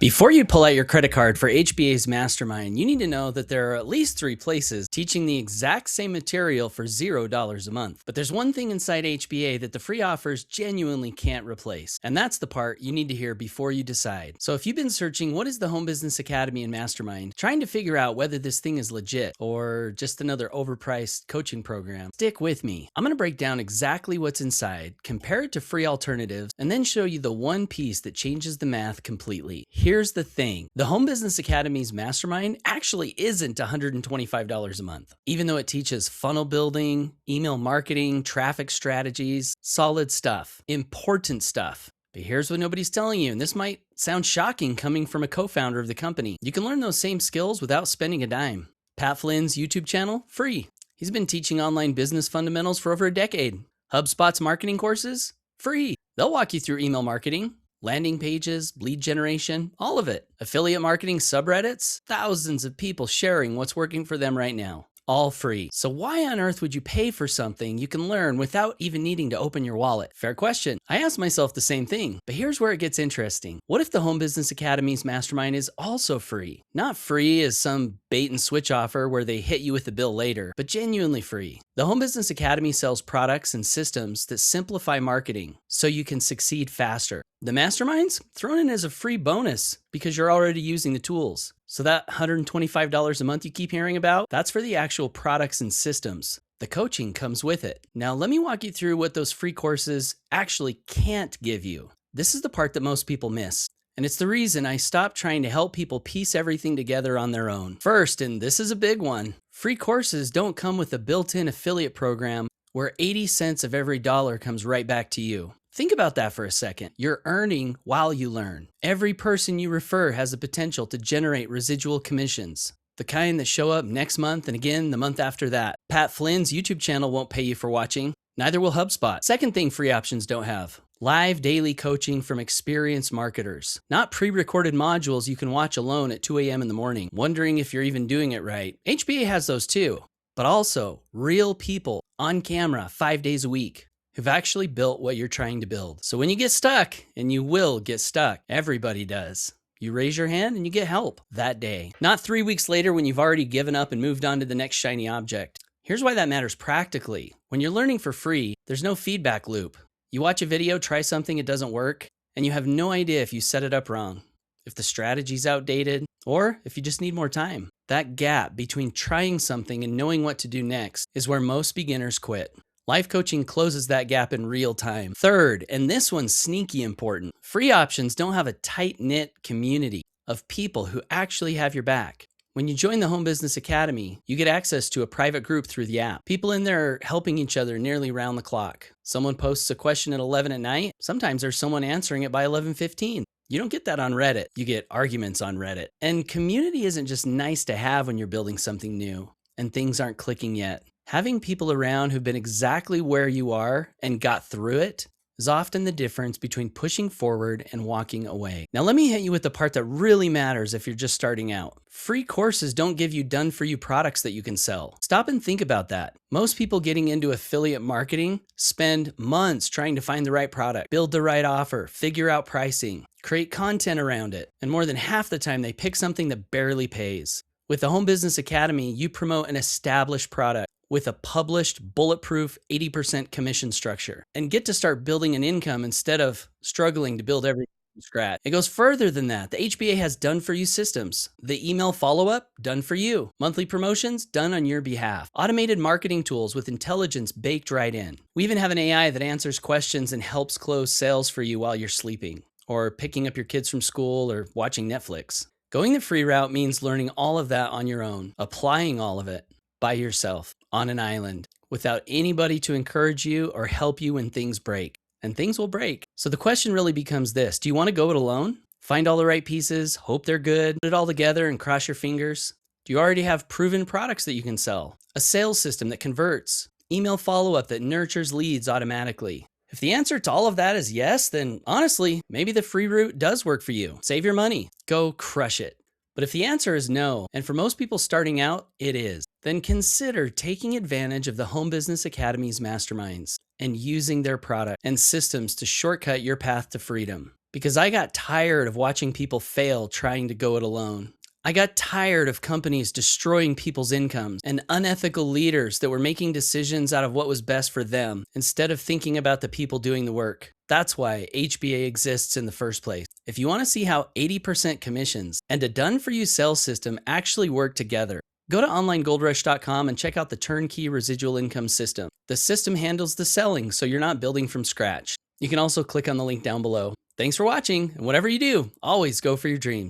Before you pull out your credit card for HBA's Mastermind, you need to know that there are at least 3 places teaching the exact same material for $0 a month. But there's one thing inside HBA that the free offers genuinely can't replace, and that's the part you need to hear before you decide. So if you've been searching what is the Home Business Academy and Mastermind, trying to figure out whether this thing is legit or just another overpriced coaching program, stick with me. I'm going to break down exactly what's inside, compare it to free alternatives, and then show you the one piece that changes the math completely. Here's the thing. The Home Business Academy's Mastermind actually isn't $125 a month. Even though it teaches funnel building, email marketing, traffic strategies, solid stuff, important stuff. But here's what nobody's telling you, and this might sound shocking coming from a co-founder of the company. You can learn those same skills without spending a dime. Pat Flynn's YouTube channel, free. He's been teaching online business fundamentals for over a decade. HubSpot's marketing courses, free. They'll walk you through email marketing, landing pages, lead generation, all of it. Affiliate marketing subreddits, thousands of people sharing what's working for them right now. All free. So why on earth would you pay for something you can learn without even needing to open your wallet? Fair question. I asked myself the same thing, but here's where it gets interesting. What if the Home Business Academy's Mastermind is also free? Not free as some bait and switch offer where they hit you with the bill later, but genuinely free. The Home Business Academy sells products and systems that simplify marketing so you can succeed faster. The Mastermind's thrown in as a free bonus because you're already using the tools. So that $125 a month you keep hearing about, that's for the actual products and systems. The coaching comes with it. Now let me walk you through what those free courses actually can't give you. This is the part that most people miss. And it's the reason I stopped trying to help people piece everything together on their own. First, and this is a big one, free courses don't come with a built-in affiliate program where 80 cents of every dollar comes right back to you. Think about that for a second. You're earning while you learn. Every person you refer has the potential to generate residual commissions, the kind that show up next month and again the month after that. Pat Flynn's YouTube channel won't pay you for watching. Neither will HubSpot. Second thing free options don't have: live daily coaching from experienced marketers. Not pre-recorded modules you can watch alone at 2 a.m. in the morning, wondering if you're even doing it right. HBA has those too, but also real people on camera 5 days a week who've actually built what you're trying to build. So when you get stuck, and you will get stuck, everybody does, you raise your hand and you get help that day. Not 3 weeks later when you've already given up and moved on to the next shiny object. Here's why that matters practically. When you're learning for free, there's no feedback loop. You watch a video, try something, it doesn't work, and you have no idea if you set it up wrong, if the strategy's outdated, or if you just need more time. That gap between trying something and knowing what to do next is where most beginners quit. Life coaching closes that gap in real time. Third, and this one's sneaky important, free options don't have a tight-knit community of people who actually have your back. When you join the Home Business Academy, you get access to a private group through the app. People in there are helping each other nearly round the clock. Someone posts a question at 11 at night. Sometimes there's someone answering it by 11:15. You don't get that on Reddit. You get arguments on Reddit. And community isn't just nice to have when you're building something new and things aren't clicking yet. Having people around who've been exactly where you are and got through it is often the difference between pushing forward and walking away. Now let me hit you with the part that really matters if you're just starting out. Free courses don't give you done-for-you products that you can sell. Stop and think about that. Most people getting into affiliate marketing spend months trying to find the right product, build the right offer, figure out pricing, create content around it, and more than half the time they pick something that barely pays. With the Home Business Academy, you promote an established product with a published, bulletproof 80% commission structure and get to start building an income instead of struggling to build everything from scratch. It goes further than that. The HBA has done-for-you systems. The email follow-up, done for you. Monthly promotions, done on your behalf. Automated marketing tools with intelligence baked right in. We even have an AI that answers questions and helps close sales for you while you're sleeping or picking up your kids from school or watching Netflix. Going the free route means learning all of that on your own, applying all of it by yourself on an island without anybody to encourage you or help you when things break. And things will break. So the question really becomes this: do you want to go it alone? Find all the right pieces, hope they're good, put it all together and cross your fingers? Do you already have proven products that you can sell? A sales system that converts? Email follow-up that nurtures leads automatically? If the answer to all of that is yes, then honestly, maybe the free route does work for you. Save your money. Go crush it. But if the answer is no, and for most people starting out, it is, then consider taking advantage of the Home Business Academy's Masterminds and using their product and systems to shortcut your path to freedom. because I got tired of watching people fail trying to go it alone. I got tired of companies destroying people's incomes and unethical leaders that were making decisions out of what was best for them instead of thinking about the people doing the work. That's why HBA exists in the first place. If you want to see how 80% commissions and a done-for-you sales system actually work together, go to onlinegoldrush.com and check out the turnkey residual income system. The system handles the selling, so you're not building from scratch. You can also click on the link down below. Thanks for watching, and whatever you do, always go for your dreams.